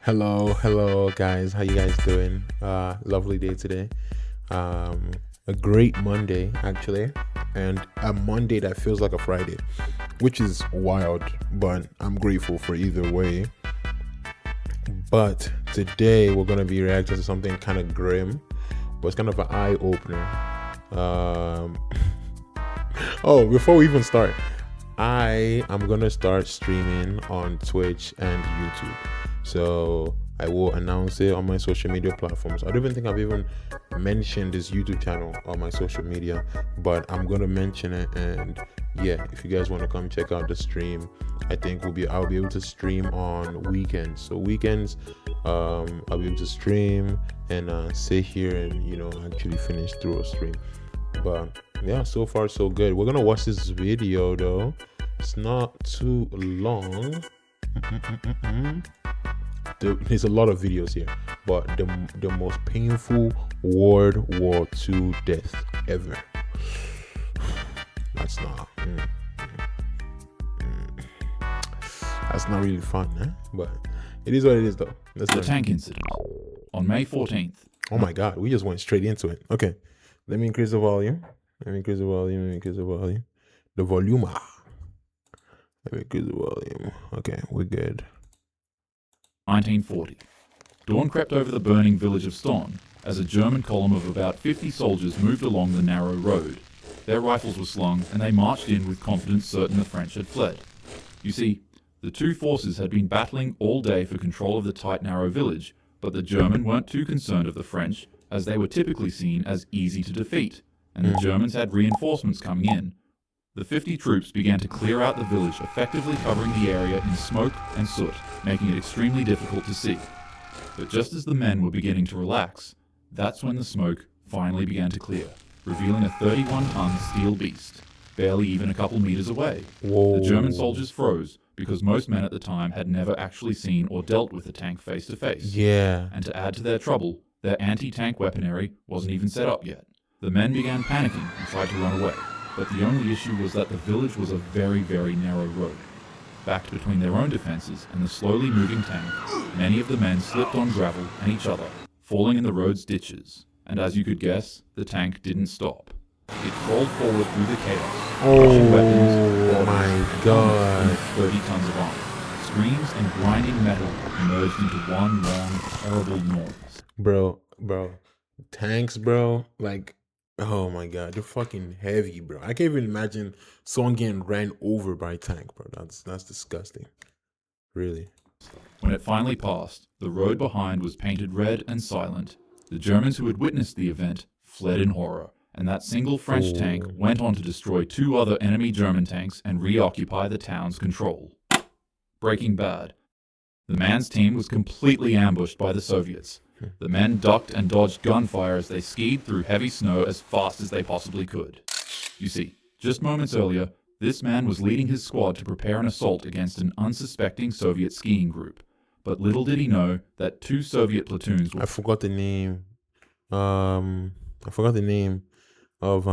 Hello guys. How you guys doing? Lovely day today. A great Monday actually, and a Monday that feels like a Friday, which is wild, but I'm grateful for either way. But today we're gonna be reacting to something kind of grim, but it's kind of an eye opener. Oh, before we even start, I am gonna start streaming on Twitch and YouTube. So I will announce it on my social media platforms. I don't even think I've even mentioned this YouTube channel on my social media, but I'm gonna mention it. And yeah, if you guys want to come check out the stream, I think I'll be able to stream on weekends. So weekends, I'll be able to stream and sit here and actually finish through a stream. But yeah, so far so good. We're gonna watch this video though. It's not too long. There's a lot of videos here, but the most painful World War II death ever. That's not that's not really fun, huh? But it is what it is though. The tank incident on May 14th. Oh my god, we just went straight into it. Okay, let me increase the volume. The volume. Let me increase the volume. Okay, we're good. 1940. Dawn crept over the burning village of Ston as a German column of about 50 soldiers moved along the narrow road. Their rifles were slung and they marched in with confidence certain the French had fled. You see, the two forces had been battling all day for control of the tight narrow village, but the German weren't too concerned of the French as they were typically seen as easy to defeat, and the Germans had reinforcements coming in. The 50 troops began to clear out the village, effectively covering the area in smoke and soot, making it extremely difficult to see. But just as the men were beginning to relax, that's when the smoke finally began to clear, revealing a 31-ton steel beast, barely even a couple meters away. Whoa. The German soldiers froze because most men at the time had never actually seen or dealt with a tank face to face. Yeah. And to add to their trouble, their anti-tank weaponry wasn't even set up yet. The men began panicking and tried to run away. But the only issue was that the village was a very, very narrow road. Backed between their own defenses and the slowly moving tank, many of the men slipped on gravel and each other, falling in the road's ditches. And as you could guess, the tank didn't stop. It crawled forward through the chaos, crushing weapons, Oh my god. and 30 tons of armor. Screams and grinding metal merged into one long, terrible noise. Bro. Tanks, bro. Like, oh my god, they're fucking heavy, bro. I can't even imagine someone getting ran over by a tank, bro. That's disgusting. Really. When it finally passed, the road behind was painted red and silent. The Germans who had witnessed the event fled in horror, and that single French tank went on to destroy 2 other enemy German tanks and reoccupy the town's control. Breaking Bad. The man's team was completely ambushed by the Soviets. The men ducked and dodged gunfire as they skied through heavy snow as fast as they possibly could. You see, just moments earlier, this man was leading his squad to prepare an assault against an unsuspecting Soviet skiing group. But little did he know that 2 Soviet platoons were... I forgot the name. Of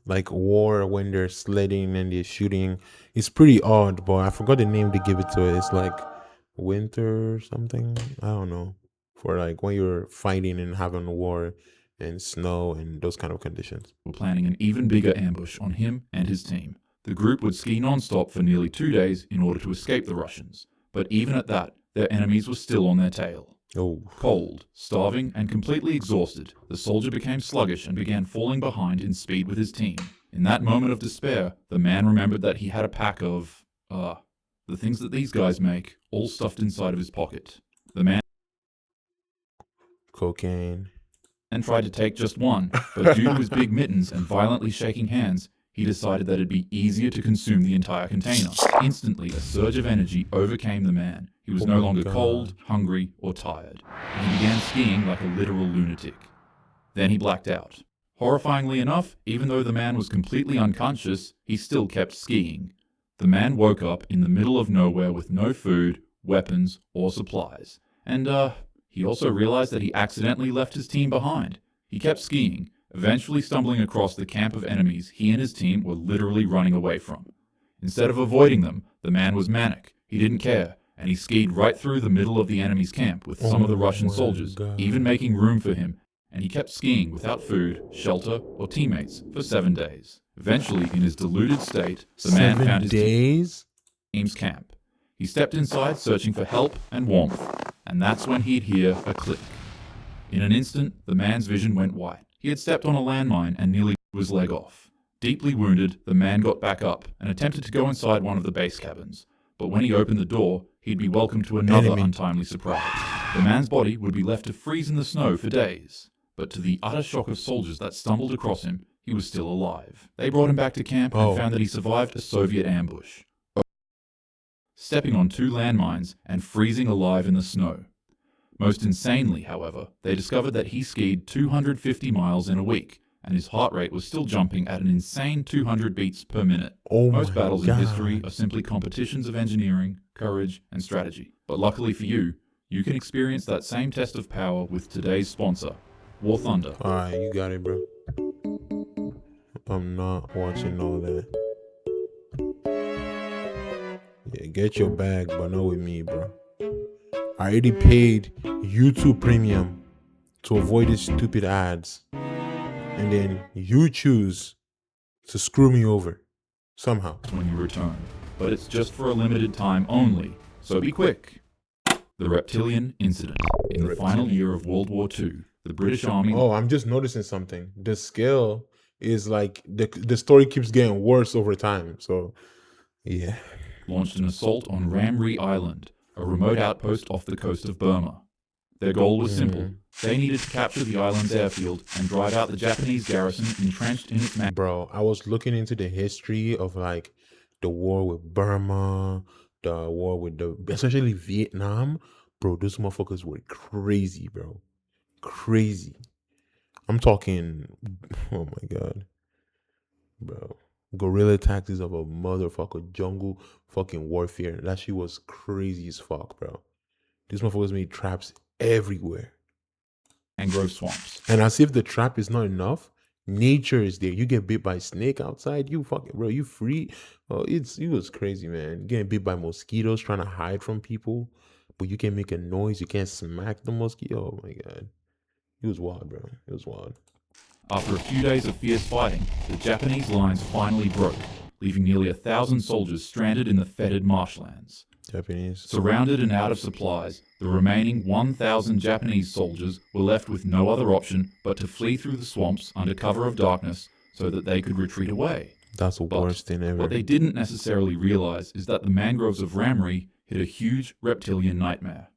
like war when they're sledding and they're shooting. It's pretty odd, but I forgot the name they give it to it. It's like winter or something. I don't know. For like when you're fighting and having war and snow and those kind of conditions. were planning an even bigger ambush on him and his team. The group would ski non-stop for nearly 2 days in order to escape the Russians. But even at that, their enemies were still on their tail. Oh. Cold, starving, and completely exhausted, the soldier became sluggish and began falling behind in speed with his team. In that moment of despair, the man remembered that he had a pack of, the things that these guys make, all stuffed inside of his pocket. The man Cocaine. and tried to take just one, but due to his big mittens and violently shaking hands, he decided that it'd be easier to consume the entire container. Instantly, a surge of energy overcame the man. He was no longer cold, hungry, or tired, and he began skiing like a literal lunatic. Then he blacked out. Horrifyingly enough, even though the man was completely unconscious, he still kept skiing. The man woke up in the middle of nowhere with no food, weapons, or supplies. And, he also realized that he accidentally left his team behind. He kept skiing, eventually stumbling across the camp of enemies he and his team were literally running away from. Instead of avoiding them, the man was manic. He didn't care, and he skied right through the middle of the enemy's camp with some of the Russian my soldiers, God. even making room for him, and he kept skiing without food, shelter, or teammates for 7 days. Eventually, in his deluded state, the man 7 found his days? team's camp. He stepped inside searching for help and warmth, and that's when he'd hear a click. In an instant, the man's vision went white. He had stepped on a landmine and nearly blew his leg off. Deeply wounded, the man got back up and attempted to go inside one of the base cabins. But when he opened the door, he'd be welcomed to another Enemy. untimely surprise. The man's body would be left to freeze in the snow for days. But to the utter shock of soldiers that stumbled across him, he was still alive. They brought him back to camp and found that he survived a Soviet ambush, stepping on 2 landmines and freezing alive in the snow. Most insanely, however, they discovered that he skied 250 miles in a week, and his heart rate was still jumping at an insane 200 beats per minute. Most battles in history are simply competitions of engineering, courage, and strategy. But luckily for you, you can experience that same test of power with today's sponsor, War Thunder. Alright, you got it, bro. I'm not watching all that. Yeah, get your bag, but not with me, bro. I already paid YouTube Premium to avoid these stupid ads. And then you choose to screw me over somehow. When you return, but it's just for a limited time only, so be quick. The Reptilian Incident. In the final year of World War II, the British Army... Oh, I'm just noticing something. The scale is like, the story keeps getting worse over time. So, yeah. launched an assault on Ramri Island, a remote outpost off the coast of Burma. Their goal was simple. They needed to capture the island's airfield and drive out the Japanese garrison entrenched in its Bro, I was looking into the history of like the war with Burma, the war with especially Vietnam. Bro, those motherfuckers were crazy, bro. Crazy. I'm talking, oh my God. Bro. Guerrilla tactics of a motherfucker, jungle fucking warfare. That shit was crazy as fuck, bro. These motherfuckers made traps everywhere. mangrove swamps. And as if the trap is not enough, nature is there. You get bit by a snake outside, you fucking, bro, you free. Oh, it was crazy, man. Getting bit by mosquitoes, trying to hide from people, but you can't make a noise. You can't smack the mosquito. Oh my God. It was wild, bro. It was wild. After a few days of fierce fighting, the Japanese lines finally broke, leaving nearly 1,000 soldiers stranded in the fetid marshlands. Japanese. Surrounded and out of supplies, the remaining 1,000 Japanese soldiers were left with no other option but to flee through the swamps under cover of darkness so that they could retreat away. That's the worst thing ever. What they didn't necessarily realize is that the mangroves of Ramri hid a huge reptilian nightmare.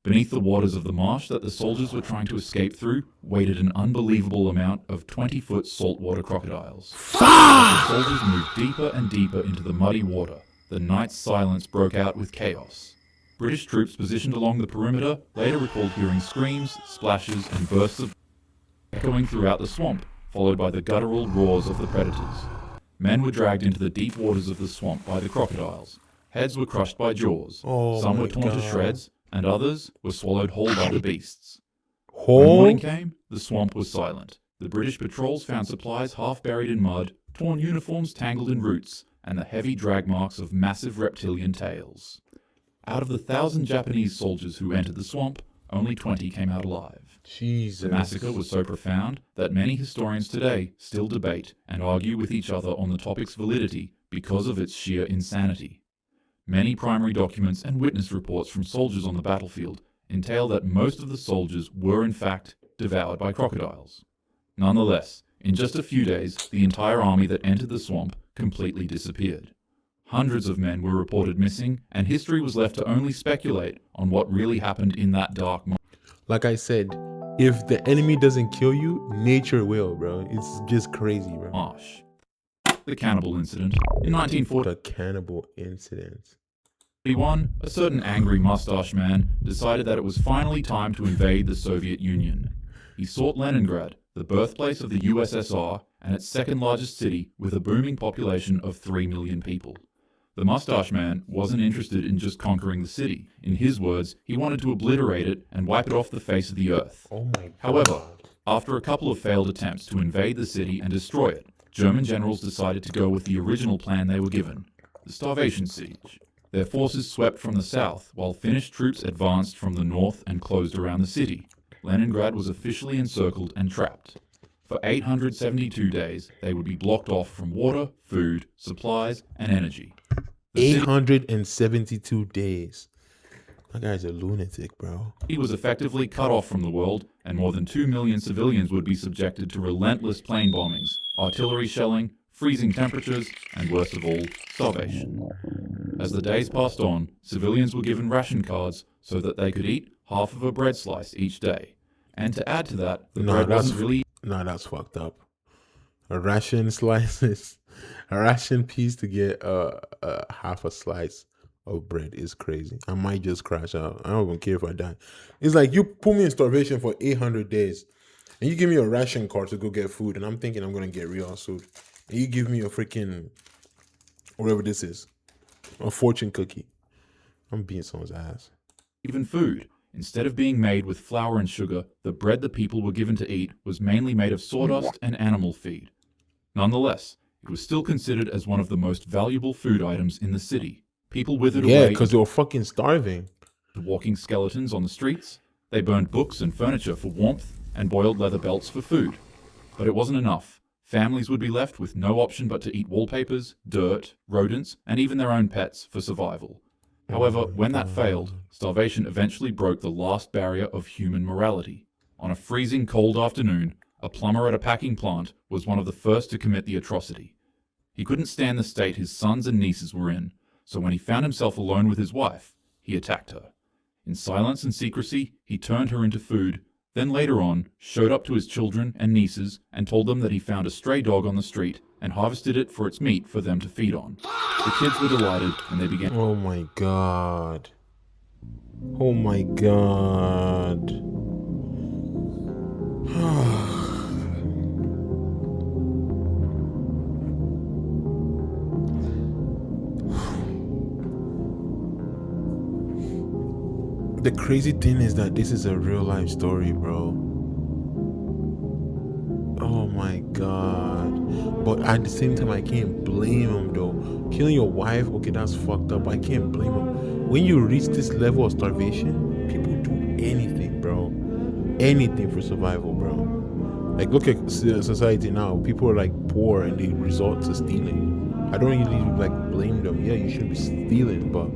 Beneath the waters of the marsh that the soldiers were trying to escape through waited an unbelievable amount of 20-foot saltwater crocodiles. As the soldiers moved deeper and deeper into the muddy water, the night's silence broke out with chaos. British troops positioned along the perimeter later recalled hearing screams, splashes, and bursts of echoing throughout the swamp, followed by the guttural roars of the predators. Men were dragged into the deep waters of the swamp by the crocodiles. Heads were crushed by jaws. Some were torn to shreds, and others were swallowed whole by the beasts. When morning came, the swamp was silent. The British patrols found supplies half buried in mud, torn uniforms tangled in roots, and the heavy drag marks of massive reptilian tails. Out of the 1,000 Japanese soldiers who entered the swamp, only 20 came out alive. Jesus. The massacre was so profound that many historians today still debate and argue with each other on the topic's validity because of its sheer insanity. Many primary documents and witness reports from soldiers on the battlefield entail that most of the soldiers were in fact devoured by crocodiles. Nonetheless, in just a few days, the entire army that entered the swamp completely disappeared. Hundreds of men were reported missing, and history was left to only speculate on what really happened in that dark moment. Like I said, if the enemy doesn't kill you, nature will, bro. It's just crazy, bro. Marsh. The cannibal incident. In 1941, The cannibal incident. a certain angry mustache man decided that it was finally time to invade the Soviet Union. He sought Leningrad, the birthplace of the USSR and its second largest city with a booming population of 3 million people. The mustache man wasn't interested in just conquering the city. In his words, he wanted to obliterate it and wipe it off the face of the earth. Oh my God. However, after a couple of failed attempts to invade the city and destroy it, German generals decided to go with the original plan they were given, the starvation siege. Their forces swept from the south, while Finnish troops advanced from the north and closed around the city. Leningrad was officially encircled and trapped. For 872 days, they would be blocked off from water, food, supplies, and energy. 872 days. That guy's a lunatic, bro. He was effectively cut off from the world, and more than 2 million civilians would be subjected to relentless plane bombings, artillery shelling, freezing temperatures, and worst of all, starvation. As the days passed on, civilians were given ration cards so that they could eat half of a bread slice each day. And to add to that, the bread wasn't really... Nah, that's fucked up. A ration slices, a ration piece to get half a slice of bread is crazy. I might just crash out. I don't even care if I die. It's like you put me in starvation for 800 days and you give me a ration card to go get food, and I'm thinking I'm going to get real food. And you give me a freaking, whatever this is, a fortune cookie. I'm beating someone's ass. Even food. Instead of being made with flour and sugar, the bread that people were given to eat was mainly made of sawdust and animal feed. Nonetheless, it was still considered as one of the most valuable food items in the city. People withered away. Yeah, because they were fucking starving. Walking skeletons on the streets. They burned books and furniture for warmth and boiled leather belts for food. But it wasn't enough. Families would be left with no option but to eat wallpapers, dirt, rodents, and even their own pets for survival. However, when that failed, starvation eventually broke the last barrier of human morality. On a freezing cold afternoon, a plumber at a packing plant was one of the first to commit the atrocity. He couldn't stand the state his sons and nieces were in, so when he found himself alone with his wife, he attacked her. In silence and secrecy, he turned her into food, then later on, showed up to his children and nieces and told them that he found a stray dog on the street and harvested it for its meat for them to feed on. The kids were delighted and they began... Oh my god. Oh my god. The crazy thing is that this is a real life story, bro. Oh my god. But at the same time, I can't blame him though. Killing your wife, okay, that's fucked up. I can't blame him. When you reach this level of starvation, people do anything, bro. Anything for survival, bro. Like, look at society now. People are like poor and they resort to stealing. I don't really like blame them. Yeah, you should be stealing, but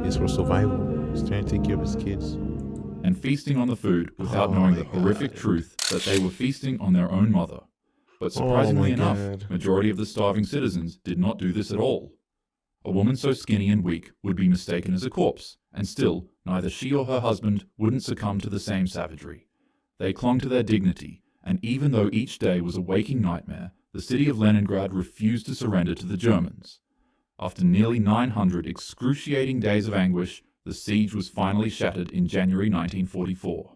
it's for survival. He's trying to take care of his kids. And feasting on the food without knowing the horrific truth that they were feasting on their own mother. But surprisingly enough, majority of the starving citizens did not do this at all. A woman so skinny and weak would be mistaken as a corpse, and still, neither she or her husband wouldn't succumb to the same savagery. They clung to their dignity, and even though each day was a waking nightmare, the city of Leningrad refused to surrender to the Germans. After nearly 900 excruciating days of anguish, the siege was finally shattered in January 1944.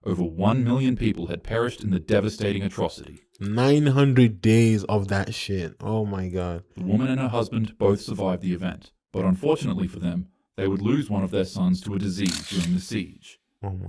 Over 1 million people had perished in the devastating atrocity. 900 days of that shit. Oh my god. The woman and her husband both survived the event, but unfortunately for them, they would lose one of their sons to a disease during the siege.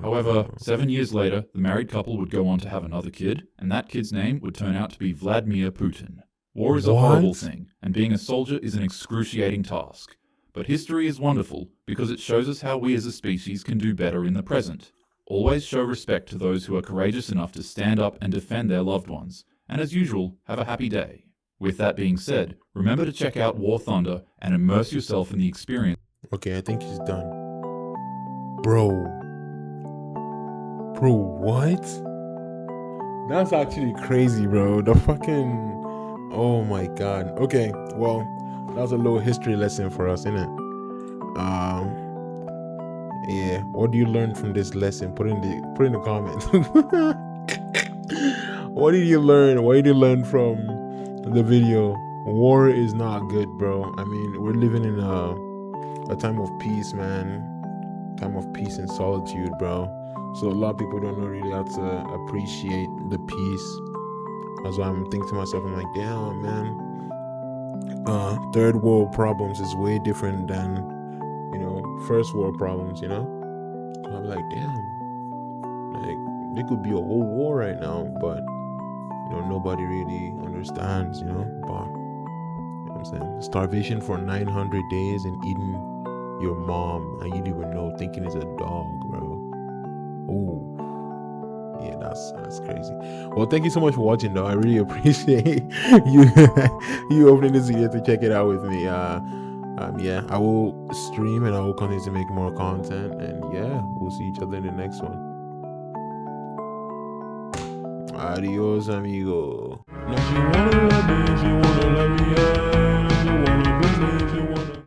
However, 7 years later, the married couple would go on to have another kid, and that kid's name would turn out to be Vladimir Putin. War is a horrible thing, and being a soldier is an excruciating task. But history is wonderful because it shows us how we as a species can do better in the present. Always show respect to those who are courageous enough to stand up and defend their loved ones. And as usual, have a happy day. With that being said, remember to check out War Thunder and immerse yourself in the experience. Okay, I think he's done. Bro, what? That's actually crazy, bro. The fucking... Oh my god. Okay, well, that was a little history lesson for us, innit? Yeah. What do you learn from this lesson? Put in the comments. What did you learn? What did you learn from the video? War is not good, bro. I mean, we're living in a time of peace, man. Time of peace and solitude, bro. So a lot of people don't know really how to appreciate the peace. That's why I'm thinking to myself, I'm like, damn, man. Third world problems is way different than, first world problems, I'm like, damn, like, there could be a whole war right now, but, nobody really understands, but, you know what I'm saying? Starvation for 900 days and eating your mom and you didn't even know, thinking it's a dog, bro. Ooh. Yeah, that's crazy. Well, thank you so much for watching, though. I really appreciate you you opening this video to check it out with me. Yeah, I will stream and I will continue to make more content. And yeah, we'll see each other in the next one. Adios, amigo. Now she wanna love me, she wanna let me in, she wanna kiss me, she wanna